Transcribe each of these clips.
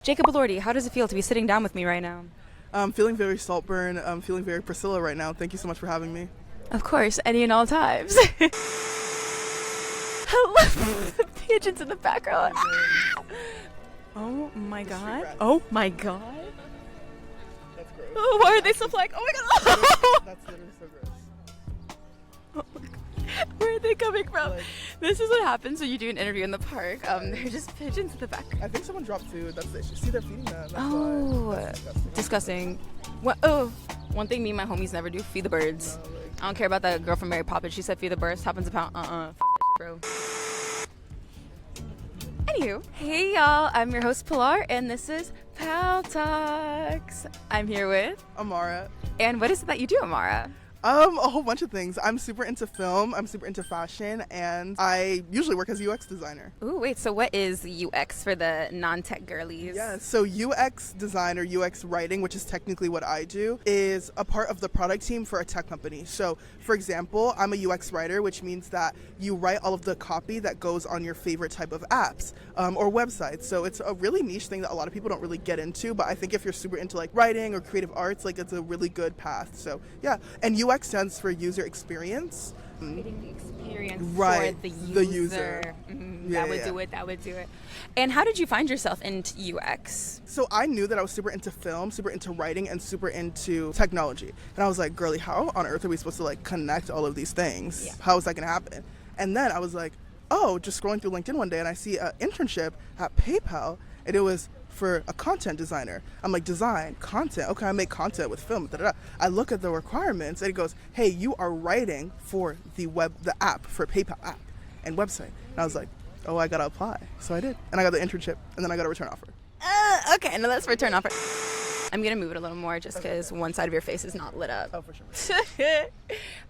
Jacob Elordi, how does it feel to be sitting down with me right now? I'm feeling very Saltburn. I'm feeling very Priscilla right now. Thank you so much for having me. Of course, any and all times. Hello, the pigeons in the background. Oh my god. Oh my god. That's gross. Oh, why are they so flying? Oh my god. That's literally so gross. Oh my god. Where are they coming from? This is what happens when you do an interview in the park. They're just pigeons in the background. I think someone dropped food. That's the issue. See, they're feeding them. That's Oh, why. That's disgusting. What? Oh, one thing me and my homies never do: feed the birds. No, like, I don't care about that girl from Mary Poppins. She said feed the birds. Happens a pound. Fuck that shit, bro. Anywho, hey y'all, I'm your host Pilar, and this is PALTalks. I'm here with, Amara. and what is it that you do, Amara? A whole bunch of things. I'm super into film. I'm super into fashion, and I usually work as a UX designer. Ooh, wait, so what is UX for the non-tech girlies? Yeah, so UX designer, UX writing, which is technically what I do, is a part of the product team for a tech company. So, for example, I'm a UX writer, which means that you write all of the copy that goes on your favorite type of apps or websites. So it's a really niche thing that a lot of people don't really get into, but I think if you're super into like writing or creative arts, like it's a really good path. So yeah, and UX stands for user experience. Creating the experience Right, for the user. the user. That would do it, that would do it. And how did you find yourself into UX? So I knew that I was super into film, super into writing, and super into technology. And I was like, girly, how on earth are we supposed to like connect all of these things? Yeah. How is that going to happen? And then I was like, oh, just scrolling through LinkedIn one day and I see an internship at PayPal, and it was for a content designer. I'm like, design, content, okay, I make content with film, da-da-da. I look at the requirements and it goes, hey, you are writing for the app, for PayPal app and website. And I was like, oh, I gotta apply. So I did, and I got the internship, and then I got a return offer. Okay, now let's return offer. I'm gonna move it a little more just because one side of your face is not lit up. Oh, for sure.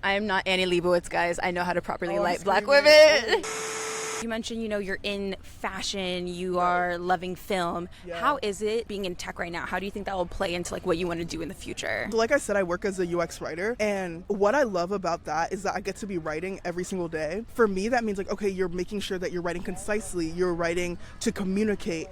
I am not Annie Leibovitz, guys. I know how to properly Oh, I'm light black screaming. women. You mentioned, you're in fashion, you are loving film. Yeah. How is it being in tech right now? How do you think that will play into like what you want to do in the future? Like I said, I work as a UX writer, and what I love about that is that I get to be writing every single day. For me, that means like, okay, you're making sure that you're writing concisely, you're writing to communicate,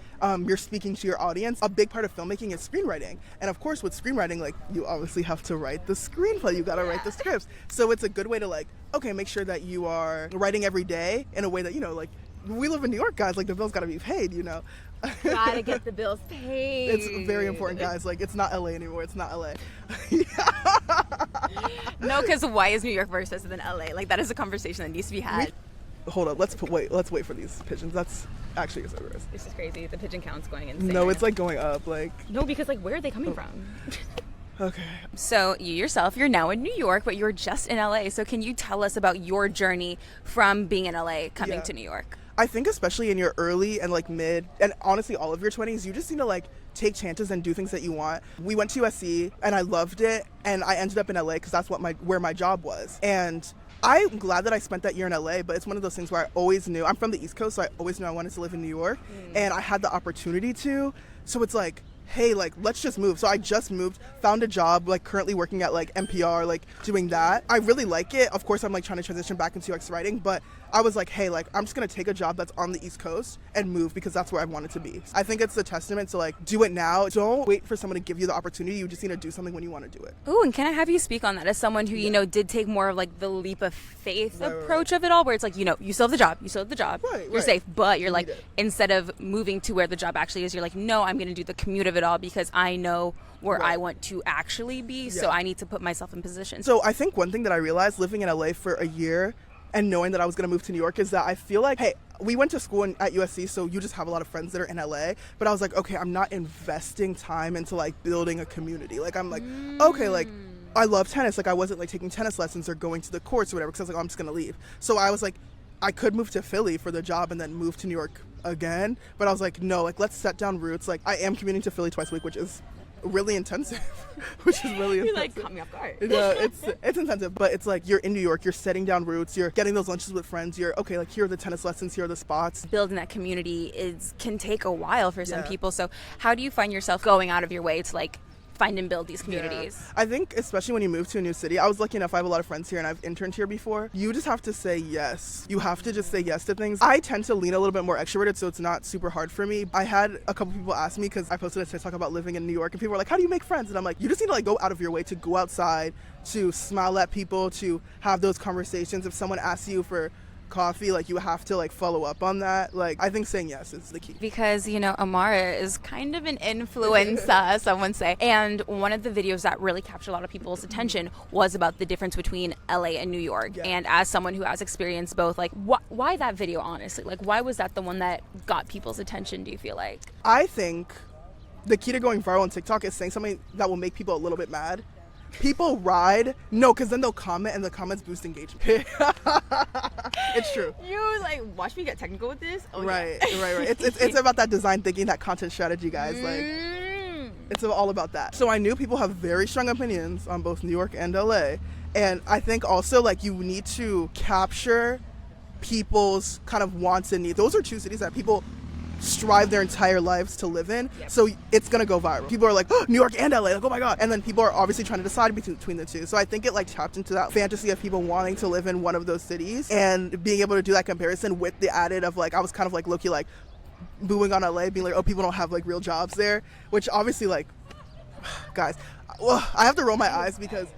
you're speaking to your audience. A big part of filmmaking is screenwriting, and of course with screenwriting, like you obviously have to write the screenplay, you gotta write the scripts. So it's a good way to like, okay, make sure that you are writing every day in a way that, like, we live in New York, guys, like the bills gotta be paid, Gotta get the bills paid. It's very important, guys. Like, it's not LA anymore. It's not LA. No, because why is New York more expensive than LA? Like, that is a conversation that needs to be had. Hold up. Let's wait for these pigeons. That's actually so gross. This is crazy. The pigeon count's going insane. No, it's like going up. Like, No, because like, where are they coming from? okay. So you yourself, you're now in New York, but you're just in LA. So can you tell us about your journey from being in LA coming Yeah. to New York? I think especially in your early and like mid, and honestly all of your 20s, you just need to like take chances and do things that you want. We went to USC and I loved it, and I ended up in LA because that's where my job was. And I'm glad that I spent that year in LA, but it's one of those things where I always knew, I'm from the East Coast, so I always knew I wanted to live in New York, and I had the opportunity to. So it's like, hey, like, let's just move. So I just moved, found a job, like currently working at like NPR, like doing that. I really like it. Of course, I'm like trying to transition back into UX writing, but I was like, hey, like, I'm just gonna take a job that's on the East Coast and move because that's where I wanted to be. I think it's a testament to like, do it now. Don't wait for someone to give you the opportunity. You just need to do something when you want to do it. Ooh, and can I have you speak on that as someone who, did take more of like the leap of faith Right, approach of it all, where it's like, you still have the job, Right, you're right. safe, but you're like, need it. instead of moving to where the job actually is, you're like, no, I'm going to do the commute of it all because I know where Right. I want to actually be, so Yeah. I need to put myself in position. So I think one thing that I realized living in LA for a year and knowing that I was going to move to New York is that I feel like, hey, we went to school at USC, so you just have a lot of friends that are in LA. But I was like, okay, I'm not investing time into like building a community. Like, I'm like, okay, like, I love tennis. Like, I wasn't like taking tennis lessons or going to the courts or whatever because I was like, oh, I'm just going to leave. So I was like, I could move to Philly for the job and then move to New York again. But I was like, no, like, let's set down roots. Like, I am commuting to Philly twice a week, which is really intensive. You're like, caught me off guard. It's intensive, but it's like you're in New York, you're setting down roots, you're getting those lunches with friends, you're okay, like here are the tennis lessons, here are the spots. Building that community can take a while for some Yeah. people. So how do you find yourself going out of your way to like find and build these communities. I think especially when you move to a new city, I was lucky enough, I have a lot of friends here and I've interned here before. You just have to say yes. You have to just say yes to things. I tend to lean a little bit more extroverted, so it's not super hard for me. I had a couple people ask me, because I posted a TikTok about living in New York, and people were like, how do you make friends? And I'm like, you just need to like go out of your way to go outside, to smile at people, to have those conversations. If someone asks you for coffee, like you have to like follow up on that. Like I think saying yes is the key, because you know Amara is kind of an influencer some say, and one of the videos that really captured a lot of people's attention was about the difference between LA and New York. And as someone who has experienced both, like why that video, honestly, like why was that the one that got people's attention, do you feel like? I think the key to going viral on TikTok is saying something that will make people a little bit mad. People ride, no, because then they'll comment and the comments boost engagement. It's true. You like watch me get technical with this. Right. It's about that design thinking, that content strategy, guys. Like it's all about that. So I knew people have very strong opinions on both New York and LA, and I think also like you need to capture people's kind of wants and needs. Those are two cities that people strive their entire lives to live in. So it's gonna go viral. People are like, oh, New York and LA, like, oh my god. And then people are obviously trying to decide between the two. So I think it like tapped into that fantasy of people wanting to live in one of those cities and being able to do that comparison with the added of like, I was kind of like low-key like booing on LA, being like, oh, people don't have like real jobs there, which obviously like, guys, well, I have to roll my eyes because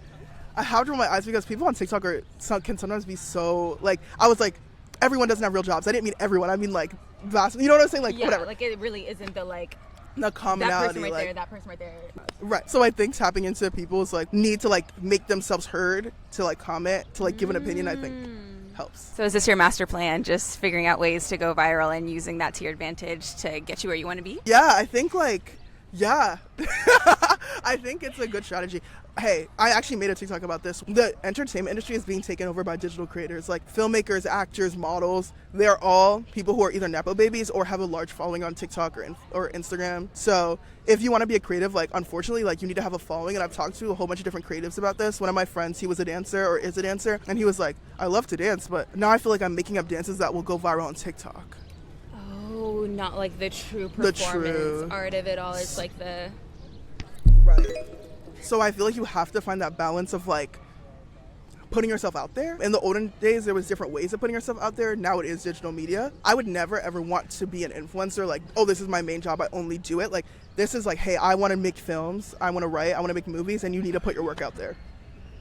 people on TikTok can sometimes be so like, I was like, everyone doesn't have real jobs. I didn't mean everyone. I mean like vast. You know what I'm saying? Like whatever. Like it really isn't the commonality. That person right there. Right. So I think tapping into people's like need to like make themselves heard, to like comment, to like give an opinion, I think helps. So is this your master plan? Just figuring out ways to go viral and using that to your advantage to get you where you want to be? Yeah, I think like, yeah. I think it's a good strategy. Hey, I actually made a TikTok about this. The entertainment industry is being taken over by digital creators, like filmmakers, actors, models. They're all people who are either Nepo babies or have a large following on TikTok or Instagram. So if you want to be a creative, like unfortunately, like you need to have a following. And I've talked to a whole bunch of different creatives about this. One of my friends, he was a dancer or is a dancer. And he was like, I love to dance, but now I feel like I'm making up dances that will go viral on TikTok. Oh, not like the true performance art of it all. It's like the... Right. So I feel like you have to find that balance of like putting yourself out there. In the olden days, there was different ways of putting yourself out there. Now it is digital media. I would never ever want to be an influencer like, oh, this is my main job, I only do it. Like this is like, hey, I want to make films, I want to write, I want to make movies, and you need to put your work out there.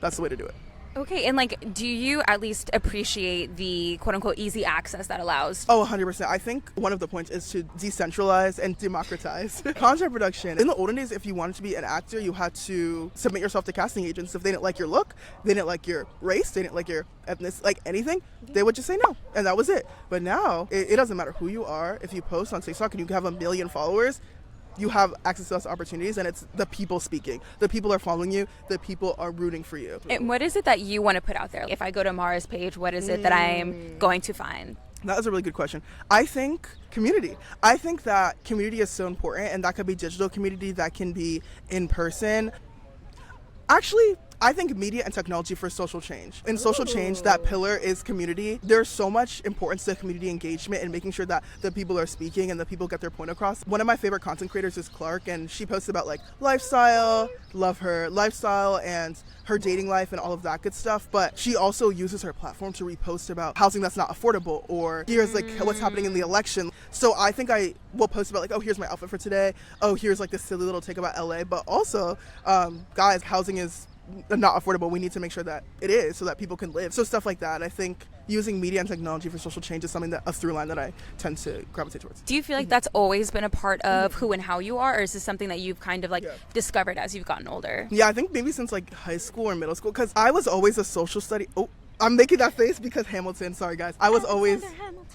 That's the way to do it. Okay, and like, do you at least appreciate the quote-unquote easy access that allows? Oh, 100%. I think one of the points is to decentralize and democratize content production. In the olden days, if you wanted to be an actor, you had to submit yourself to casting agents. If they didn't like your look, they didn't like your race, they didn't like your ethnicity, like anything, they would just say no, and that was it. But now, it doesn't matter who you are. If you post on TikTok and you have 1 million followers, you have access to those opportunities, and it's the people speaking. The people are following you. The people are rooting for you. And what is it that you want to put out there? If I go to Amara's page, what is it that I'm going to find? That is a really good question. I think community. I think that community is so important, and that could be digital community, that can be in person. Actually, I think media and technology for social change. In social change, that pillar is community. There's so much importance to community engagement and making sure that the people are speaking and the people get their point across. One of my favorite content creators is Clark, and she posts about like lifestyle, love her lifestyle and her dating life and all of that good stuff. But she also uses her platform to repost about housing that's not affordable, or here's like what's happening in the election. So I think I will post about like, oh, here's my outfit for today. Oh, here's like this silly little take about LA. But also, guys, housing is not affordable. We need to make sure that it is, so that people can live. So stuff like that. I think using media and technology for social change is something, that a through line that I tend to gravitate towards. Do you feel like that's always been a part of who and how you are, or is this something that you've kind of like discovered as you've gotten older? Yeah, I think maybe since like high school or middle school, because I was always a social study. Oh, I'm making that face because Hamilton. Sorry, guys. I was always...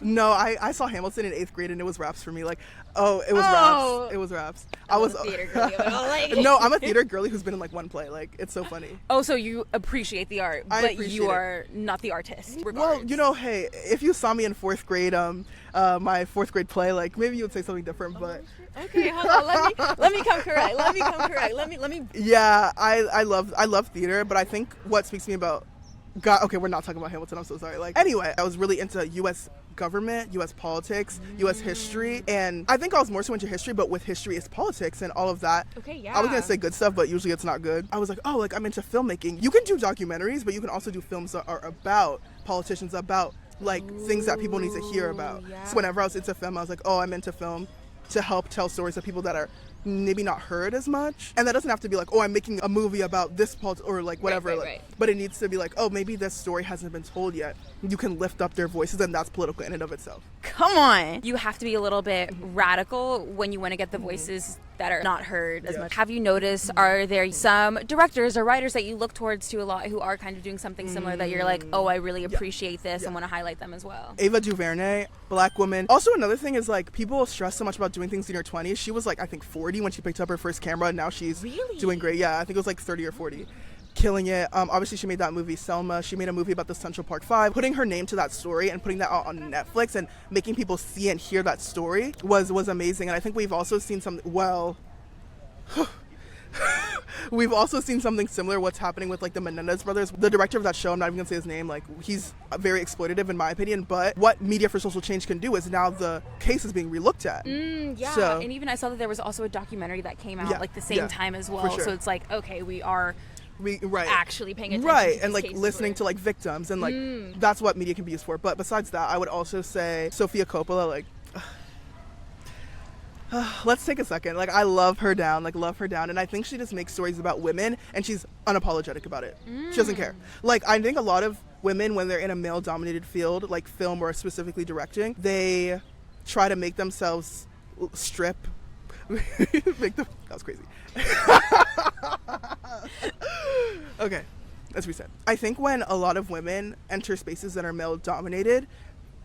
No, I saw Hamilton in 8th grade, and it was raps for me. Like, it was raps. It was raps. I was a theater girly of it all, like. No, I'm a theater girly who's been in like one play. Like, it's so funny. Oh, so you appreciate the art, but you are not the artist. Well, you know, hey, if you saw me in 4th grade, my 4th grade play, like maybe you would say something different, but. Okay, hold on. Let me come correct. Let me. Yeah, I love theater, but I think what speaks to me about God, okay, we're not talking about Hamilton, I'm so sorry. Like, anyway, I was really into U.S. government, U.S. politics, U.S. history. And I think I was more so into history, but with history is politics and all of that. Okay, yeah. I was going to say good stuff, but usually it's not good. I was like, oh, like I'm into filmmaking. You can do documentaries, but you can also do films that are about politicians, about like things that people need to hear about. Yeah. So whenever I was into film, I was like, oh, I'm into film to help tell stories of people that are maybe not heard as much. And that doesn't have to be like, oh, I'm making a movie about this or like whatever. Right. But it needs to be like, oh, maybe this story hasn't been told yet. You can lift up their voices, and that's political in and of itself. Come on. You have to be a little bit radical when you want to get the voices that are not heard as much. Have you noticed, are there some directors or writers that you look towards to a lot who are kind of doing something similar that you're like, oh, I really appreciate this and want to highlight them as well? Ava DuVernay, Black woman. Also, another thing is like people stress so much about doing things in your 20s. She was like, I think 40 when she picked up her first camera, and now she's doing great. Yeah, I think it was like 30 or 40. Killing it. Obviously, she made that movie Selma. She made a movie about the Central Park Five. Putting her name to that story and putting that out on Netflix and making people see and hear that story was amazing. And I think we've also seen we've also seen something similar. What's happening with like the Menendez brothers. The director of that show, I'm not even gonna say his name. Like he's very exploitative in my opinion. But what Media for Social Change can do is now the case is being relooked at. Yeah, and even I saw that there was also a documentary that came out like the same time as well. Sure. So it's like, okay, we are actually paying attention to and like cases listening to like victims and like that's what media can be used for. But besides that, I would also say Sofia Coppola, like let's take a second. Like I love her down, and I think she just makes stories about women and she's unapologetic about it. She doesn't care. Like I think a lot of women, when they're in a male dominated field like film or specifically directing, they try to make themselves strip that was crazy. Okay, let's reset. I think when a lot of women enter spaces that are male dominated,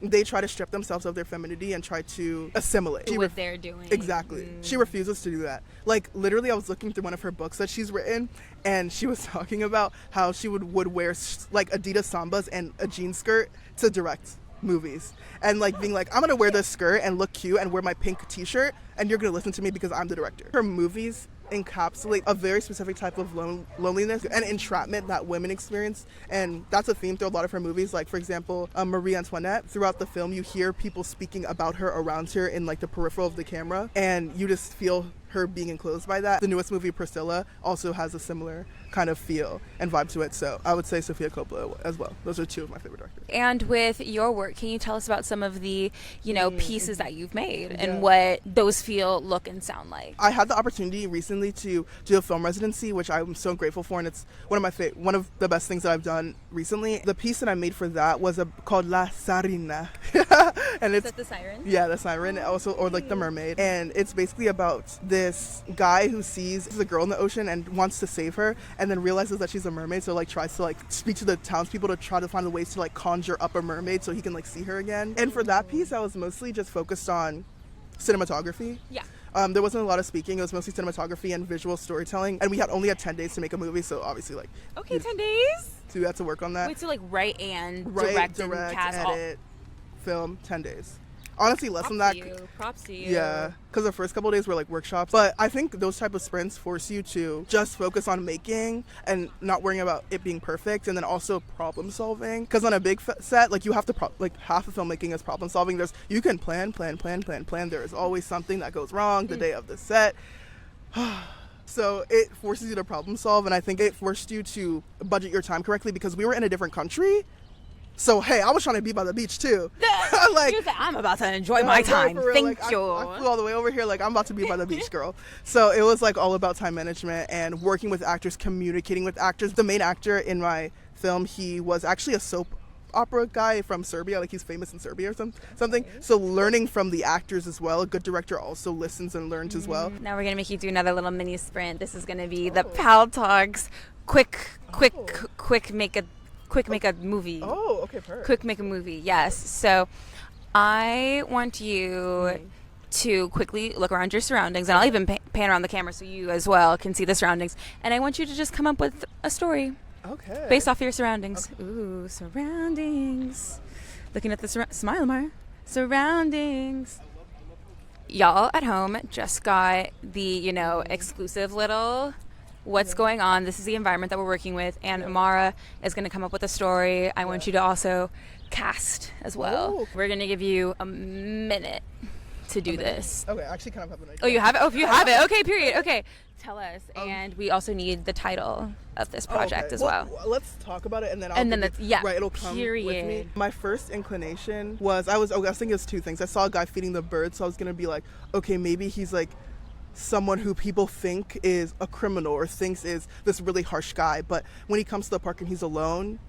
they try to strip themselves of their femininity and try to assimilate what they're doing. Exactly. She refuses to do that. Like literally I was looking through one of her books that she's written, and she was talking about how she would wear like Adidas Sambas and a jean skirt to direct movies, and like being like, I'm gonna wear this skirt and look cute and wear my pink t-shirt and you're gonna listen to me because I'm the director. Her movies encapsulate a very specific type of loneliness and entrapment that women experience, and that's a theme through a lot of her movies. Like for example, Marie Antoinette, throughout the film you hear people speaking about her around her in like the peripheral of the camera, and you just feel her being enclosed by that. The newest movie Priscilla also has a similar kind of feel and vibe to it, so I would say Sofia Coppola as well. Those are two of my favorite directors. And with your work, can you tell us about some of the pieces that you've made and what those feel, look, and sound like? I had the opportunity recently to do a film residency, which I'm so grateful for, and it's one of the best things that I've done recently. The piece that I made for that was called La Sarina. And it's, is that the siren? Yeah, the siren, also, or like the mermaid. And it's basically about this guy who sees a girl in the ocean and wants to save her, and then realizes that she's a mermaid, so like tries to like speak to the townspeople to try to find the ways to like conjure up a mermaid so he can like see her again. And for that piece, I was mostly just focused on cinematography. Yeah. There wasn't a lot of speaking. It was mostly cinematography and visual storytelling, and we only had 10 days to make a movie, so obviously like 10 days. So we had to work on that. Wait, so like write, direct, and cast, edit, film, 10 days. Honestly, less than that. Props to you. Yeah, because the first couple of days were like workshops. But I think those type of sprints force you to just focus on making and not worrying about it being perfect, and then also problem solving. Because on a big set, like you have to like half of filmmaking is problem solving. You can plan. There is always something that goes wrong the day of the set. So it forces you to problem solve, and I think it forced you to budget your time correctly because we were in a different country. So, hey, I was trying to be by the beach, too. Like, I'm about to enjoy my time. Thank you. I flew all the way over here like I'm about to be by the beach, girl. So it was like all about time management and working with actors, communicating with actors. The main actor in my film, he was actually a soap opera guy from Serbia. Like he's famous in Serbia or something. So learning from the actors as well. A good director also listens and learns as well. Now we're going to make you do another little mini sprint. This is going to be the PALTalks quick make a movie. Oh, okay, perfect. Quick make a movie, yes. So I want you to quickly look around your surroundings, and I'll even pan around the camera so you as well can see the surroundings. And I want you to just come up with a story. Okay. Based off your surroundings. Okay. Ooh, surroundings. Looking at the smile, Amara. Surroundings. Y'all at home just got the, exclusive little what's going on. This is the environment that we're working with, and Amara is going to come up with a story. I want you to also cast as well. We're going to give you a minute to do this. Okay, I actually kind of have an idea. Oh, you have it? Oh, if you have it. Okay, period. Okay, tell us. And we also need the title of this project as well. Let's talk about it, and then it'll come with me. My first inclination was I was thinking it's two things. I saw a guy feeding the birds, so I was gonna be like, okay, maybe he's like someone who people think is a criminal or thinks is this really harsh guy, but when he comes to the park and he's alone,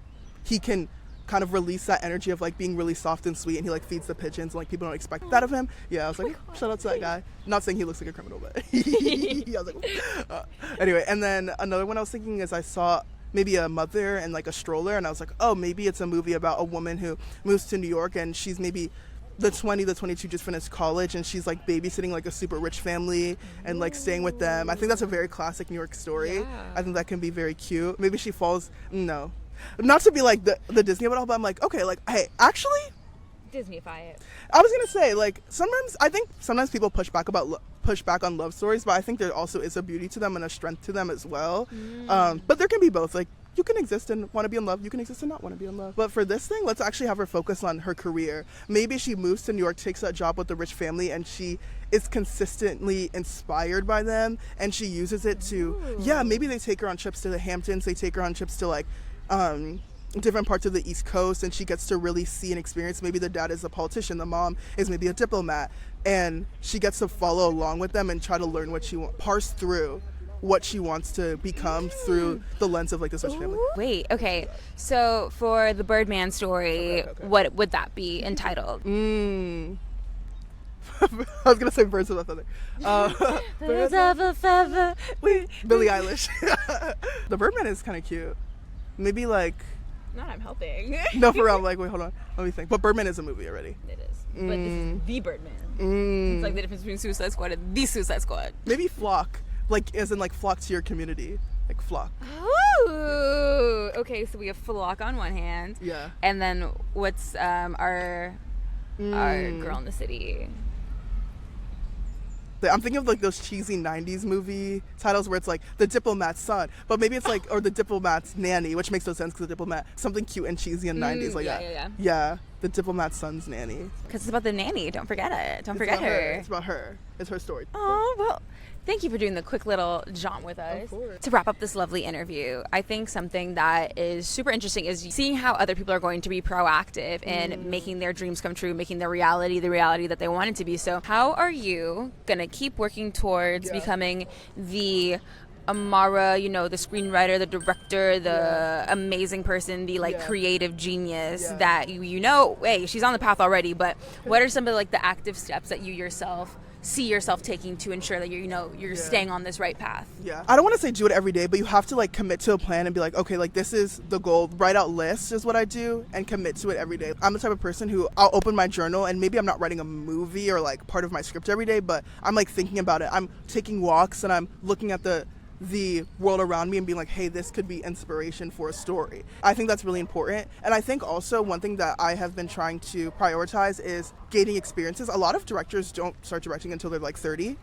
he can kind of release that energy of like being really soft and sweet, and he like feeds the pigeons, and like people don't expect that of him. Yeah, I was like, shout out to that guy. Not saying he looks like a criminal, but I was like, anyway. And then another one I was thinking is I saw maybe a mother and like a stroller, and I was like, oh, maybe it's a movie about a woman who moves to New York, and she's maybe the 22 just finished college, and she's like babysitting like a super rich family and like staying with them. I think that's a very classic New York story. Yeah. I think that can be very cute. Maybe she falls, not to be like the Disney of it all, but I'm like, okay, like, hey, actually Disneyify it. I was gonna say, like, sometimes people push back on love stories, but I think there also is a beauty to them and a strength to them as well. But there can be both. Like, you can exist and want to be in love, you can exist and not want to be in love. But for this thing, let's actually have her focus on her career. Maybe she moves to New York, takes that job with the rich family, and she is consistently inspired by them, and she uses it to maybe they take her on trips to the Hamptons, they take her on trips to like different parts of the East Coast, and she gets to really see and experience. Maybe the dad is a politician, the mom is maybe a diplomat, and she gets to follow along with them and try to learn what she wants, parse through what she wants to become through the lens of like this rich family. Wait, okay. So for the Birdman story, what would that be entitled? I was gonna say Birds of a Feather. Birds of a Feather. Billie Eilish. The Birdman is kind of cute. Maybe like. Not I'm helping. No, for real. I'm like, wait, hold on. Let me think. But Birdman is a movie already. It is. But this is the Birdman. It's like the difference between Suicide Squad and the Suicide Squad. Maybe flock. Like, as in like flock to your community. Like flock. Ooh. Okay, so we have flock on one hand. Yeah. And then what's our girl in the city? I'm thinking of like those cheesy 90s movie titles where it's like The Diplomat's Son, but maybe it's like, or The Diplomat's Nanny, which makes no sense because The Diplomat, something cute and cheesy in 90s like that. Yeah, The Diplomat's Son's nanny. Because it's about the nanny, don't forget it. Don't forget her. It's about her. It's her story. Oh, well, thank you for doing the quick little jaunt with us. Of course. To wrap up this lovely interview, I think something that is super interesting is seeing how other people are going to be proactive in making their dreams come true, making their reality the reality that they want it to be. So how are you going to keep working towards becoming the Amara, the screenwriter, the director, the amazing person, the creative genius that hey, she's on the path already, but what are some of like the active steps that you yourself see yourself taking to ensure that you're staying on this right path? Yeah. I don't want to say do it every day, but you have to like commit to a plan and be like, okay, like this is the goal. Write out lists is what I do and commit to it every day. I'm the type of person who I'll open my journal and maybe I'm not writing a movie or like part of my script every day, but I'm like thinking about it. I'm taking walks and I'm looking at the world around me and being like, hey, this could be inspiration for a story. I think that's really important. And I think also one thing that I have been trying to prioritize is gaining experiences. A lot of directors don't start directing until they're like 30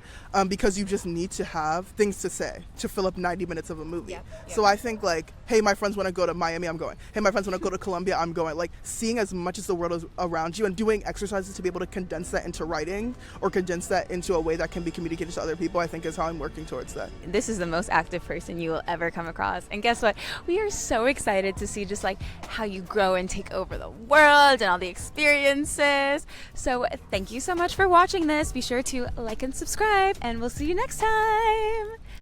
because you just need to have things to say to fill up 90 minutes of a movie. Yeah. So I think like, hey, my friends want to go to Miami, I'm going. Hey, my friends want to go to Colombia, I'm going. Like seeing as much as the world is around you and doing exercises to be able to condense that into writing or condense that into a way that can be communicated to other people, I think is how I'm working towards that. This is the most active person you will ever come across. And guess what? We are so excited to see just like how you grow and take over the world and all the experiences. So thank you so much for watching this. Be sure to like and subscribe, and we'll see you next time.